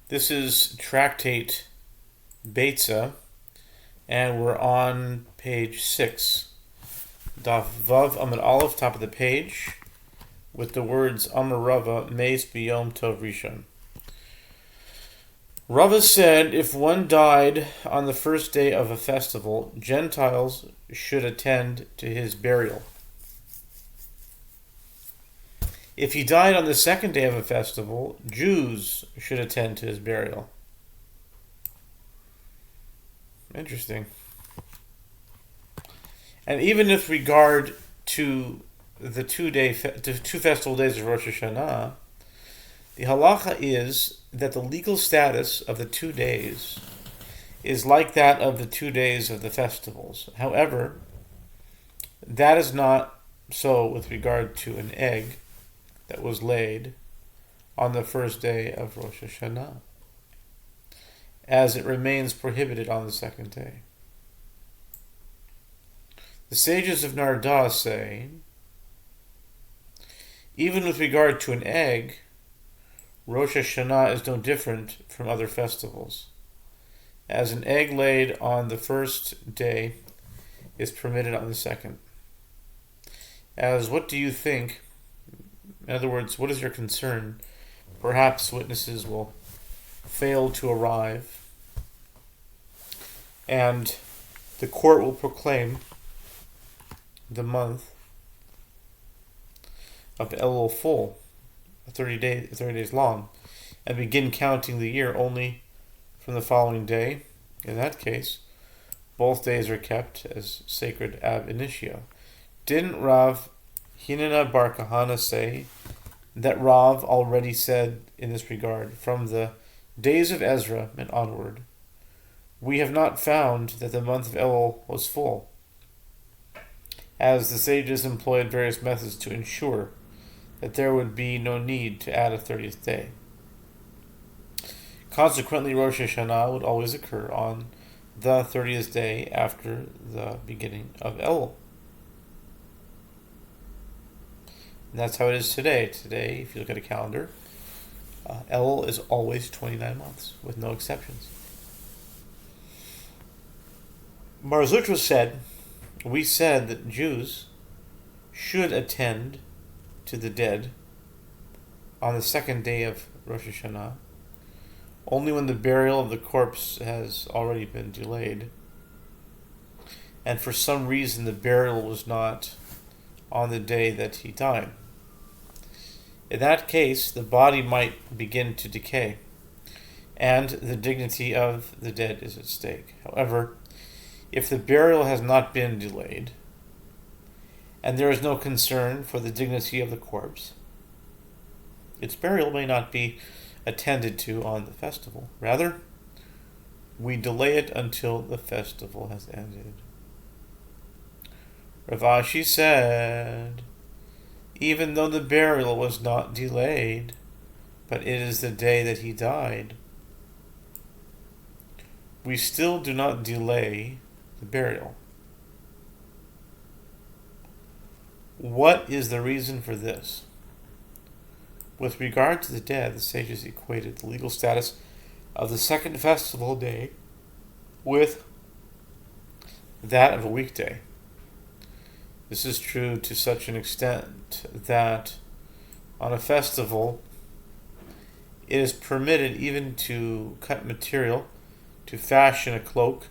This is Tractate Beitzah, and we're on page 6. Daf Vav Amud Aleph, top of the page, with the words Amar Rava Meis B'Yom Tov Rishon. Rava said, if one died on the first day of a festival, Gentiles should attend to his burial. If he died on the second day of a festival, Jews should attend to his burial. Interesting. And even with regard to the two festival days of Rosh Hashanah, the halacha is that the legal status of the 2 days is like that of the 2 days of the festivals. However, that is not so with regard to an egg that was laid on the first day of Rosh Hashanah, as it remains prohibited on the second day. The sages of Nardah say, even with regard to an egg, Rosh Hashanah is no different from other festivals, as an egg laid on the first day is permitted on the second. As what do you think? In other words, what is your concern? Perhaps witnesses will fail to arrive, and the court will proclaim the month of Elul full, 30 days long, and begin counting the year only from the following day. In that case, both days are kept as sacred ab initio. Didn't Rav Hinana Bar Kahana say that Rav already said in this regard, from the days of Ezra and onward, we have not found that the month of Elul was full, as the sages employed various methods to ensure that there would be no need to add a 30th day. Consequently, Rosh Hashanah would always occur on the 30th day after the beginning of Elul. And that's how it is today. Today, if you look at a calendar, Elul is always 29 months, with no exceptions. Mar Zutra said, we said that Jews should attend to the dead on the second day of Rosh Hashanah, only when the burial of the corpse has already been delayed, and for some reason the burial was not on the day that he died. In that case, the body might begin to decay, and the dignity of the dead is at stake. However, if the burial has not been delayed, and there is no concern for the dignity of the corpse, its burial may not be attended to on the festival. Rather, we delay it until the festival has ended. Rav Ashi said, even though the burial was not delayed, but it is the day that he died, we still do not delay the burial. What is the reason for this? With regard to the dead, the sages equated the legal status of the second festival day with that of a weekday. This is true to such an extent that on a festival it is permitted even to cut material to fashion a cloak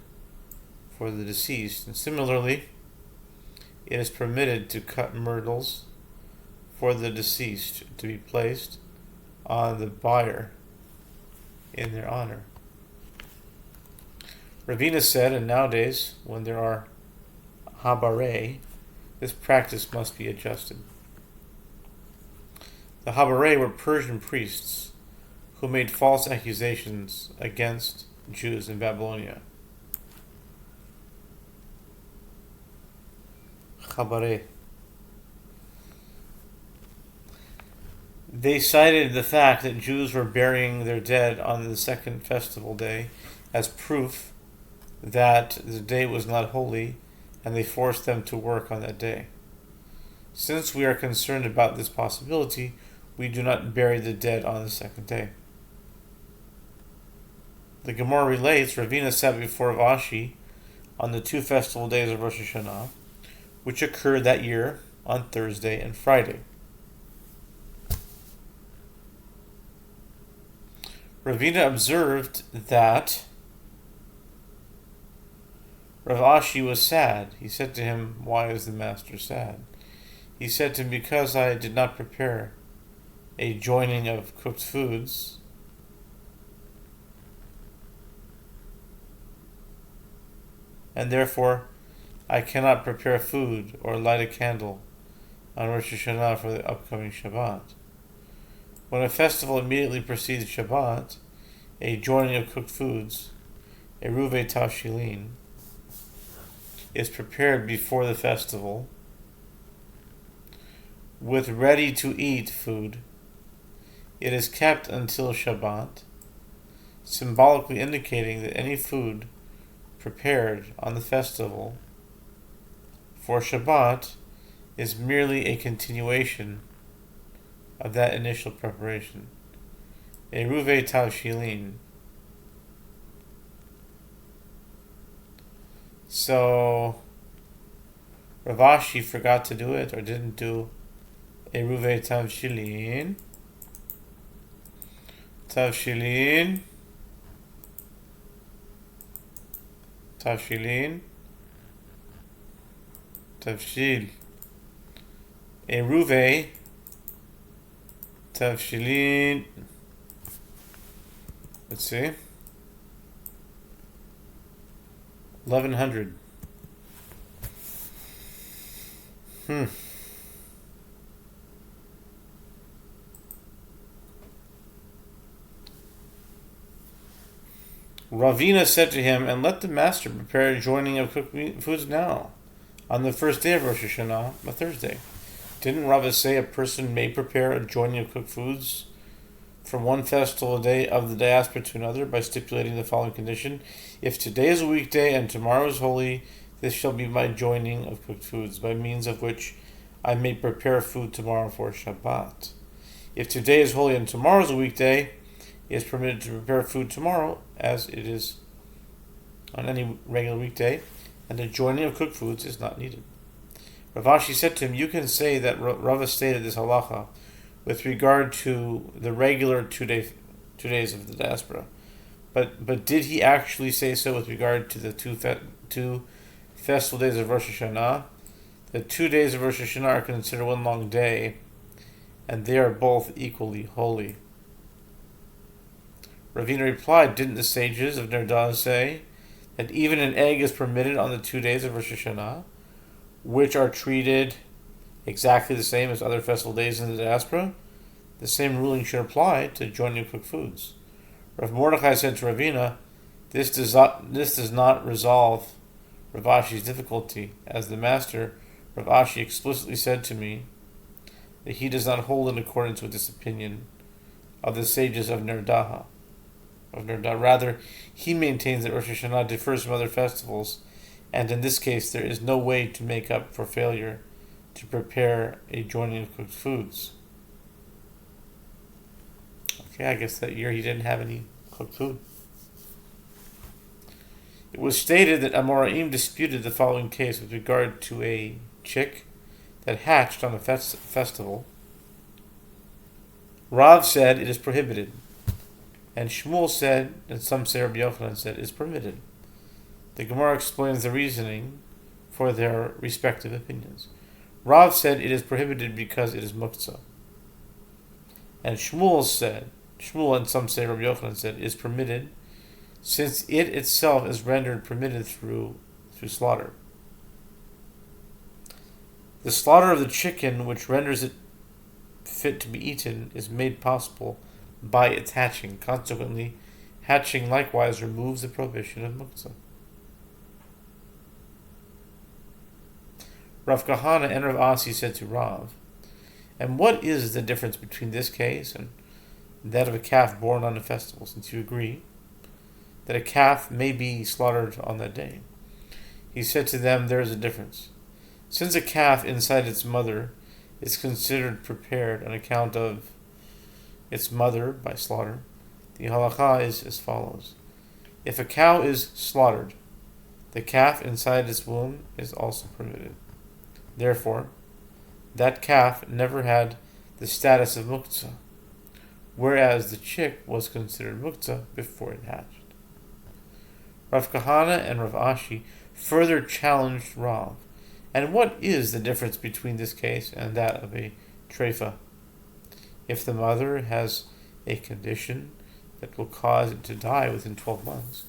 for the deceased, and similarly it is permitted to cut myrtles for the deceased to be placed on the bier in their honor. Ravina said, and nowadays, when there are habarei, this practice must be adjusted. The habarei were Persian priests who made false accusations against Jews in Babylonia. Chabareh. They cited the fact that Jews were burying their dead on the second festival day as proof that the day was not holy, and they forced them to work on that day. Since we are concerned about this possibility, we do not bury the dead on the second day. The Gemara relates, Ravina sat before Rav Ashi on the 2 festival days of Rosh Hashanah, which occurred that year on Thursday and Friday. Ravina observed that Rav Ashi was sad. He said to him, "Why is the master sad?" He said to him, "Because I did not prepare a joining of cooked foods, and therefore I cannot prepare food or light a candle on Rosh Hashanah for the upcoming Shabbat." When a festival immediately precedes Shabbat, a joining of cooked foods, a ruve tavshilin, is prepared before the festival with ready-to-eat food. It is kept until Shabbat, symbolically indicating that any food prepared on the festival for Shabbat is merely a continuation of that initial preparation. A ruve tavshilin. So Rav Ashi forgot to do it, or didn't do a ruve tavshilin. Tavshilin. Tavshilin. Tavshil. A ruve tavshilin. Let's see. 1100. Ravina said to him, "And let the master prepare a joining of cooked foods now, on the first day of Rosh Hashanah, a Thursday. Didn't Rava say a person may prepare a joining of cooked foods from one festival day of the diaspora to another by stipulating the following condition: if today is a weekday and tomorrow is holy, this shall be my joining of cooked foods, by means of which I may prepare food tomorrow for Shabbat. If today is holy and tomorrow is a weekday, it is permitted to prepare food tomorrow as it is on any regular weekday, and the joining of cooked foods is not needed." Rav Ashi said to him, "You can say that Rava stated this halacha with regard to the regular 2 days of the diaspora, but did he actually say so with regard to the two festival days of Rosh Hashanah? The 2 days of Rosh Hashanah are considered one long day, and they are both equally holy." Ravina replied, "Didn't the sages of Nerdah say that even an egg is permitted on the 2 days of Rosh Hashanah, which are treated exactly the same as other festival days in the diaspora? The same ruling should apply to joining cooked foods." Rav Mordechai said to Ravina, this does not resolve Rav Ashi's difficulty, as the master, Rav Ashi, explicitly said to me that he does not hold in accordance with this opinion of the sages of Nerdah. Rather, he maintains that Rosh Hashanah differs from other festivals, and in this case there is no way to make up for failure to prepare a joining of cooked foods. Okay, I guess that year he didn't have any cooked food. It was stated that Amoraim disputed the following case with regard to a chick that hatched on a festival. Rav said it is prohibited, and Shmuel said, and some say Rabbi Yochanan said, it is permitted. The Gemara explains the reasoning for their respective opinions. Rav said it is prohibited because it is muktzah. And Shmuel and some say Rabbi Yochanan said, it is permitted since it itself is rendered permitted through slaughter. The slaughter of the chicken, which renders it fit to be eaten, is made possible by its hatching. Consequently, hatching likewise removes the prohibition of muktzah. Rav Kahana and Rav Asi said to Rav, "And what is the difference between this case and that of a calf born on a festival, since you agree that a calf may be slaughtered on that day?" He said to them, "There is a difference. Since a calf inside its mother is considered prepared on account of its mother by slaughter, the halakha is as follows. If a cow is slaughtered, the calf inside its womb is also permitted. Therefore, that calf never had the status of muktzah, whereas the chick was considered muktzah before it hatched. Rav Kahana and Rav Ashi further challenged Rav. And what is the difference between this case and that of a treifa? If the mother has a condition that will cause it to die within 12 months,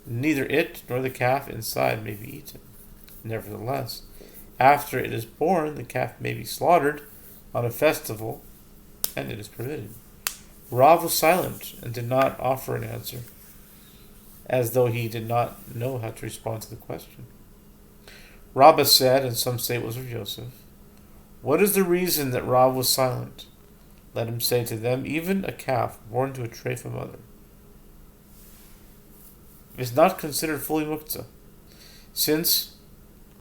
neither it nor the calf inside may be eaten. Nevertheless, after it is born, the calf may be slaughtered on a festival, and it is permitted. Rav was silent and did not offer an answer, as though he did not know how to respond to the question. Rabbah said, and some say it was of Yosef, "What is the reason that Rav was silent? Let him say to them, even a calf born to a treifa mother is not considered fully muktzah, since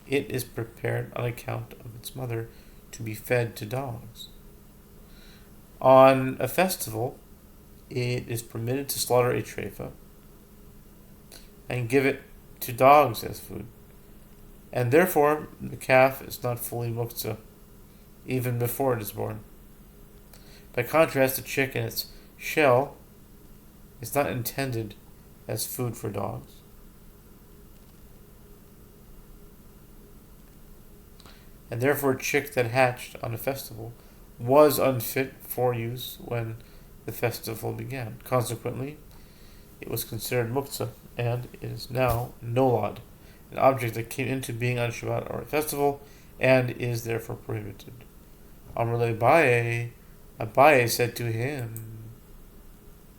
it is prepared on account of its mother to be fed to dogs. On a festival, it is permitted to slaughter a treifa and give it to dogs as food, and therefore the calf is not fully muktzah even before it is born. By contrast, the chick in its shell is not intended as food for dogs. And therefore a chick that hatched on a festival was unfit for use when the festival began. Consequently, it was considered muktzah, and it is now nolad, an object that came into being on Shabbat or a festival, and is therefore prohibited. Amar le Abaye, Abaye said to him,